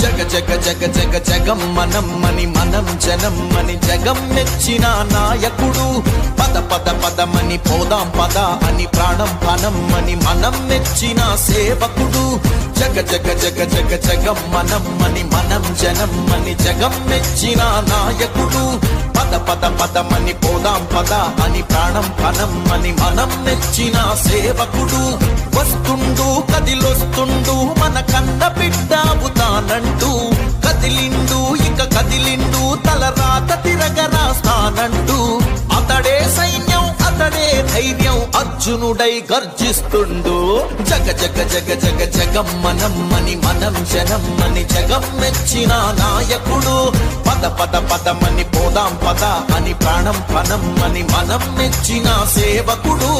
జగ జగ జగ జగ జగమ్మనమ్మని మనం జనమ్మని జగం మెచ్చిన నాయకుడు పద పద పదమని పోదాం పద అని ప్రాణం పనమ్మని మనం మెచ్చిన సేవకుడు జగ జగ జగ జగ జగమ్మనమ్మని మనం జనమ్మని జగం మెచ్చిన నాయకుడు పద పద పదమని పోదాం పద అని ప్రాణం పనమ్మని మనం మెచ్చిన సేవకుడు వస్తుండు కదిలొస్తుండు మన కన్న బిడ్డావుతానంటూ కదిలిండు ఇక కదిలిండు తలరాత తిరగరాస్తానంటూ అతడే సైన్యం అతడే ధైర్యం అర్జునుడై గర్జిస్తుండు జగ జగ జగ జగ జగమ్మనమ్మని మనం జనమ్మని జగం మెచ్చిన నాయకుడు పద పద పదమని పోదాం పద అని ప్రాణం పనమ్మని మనం మెచ్చిన సేవకుడు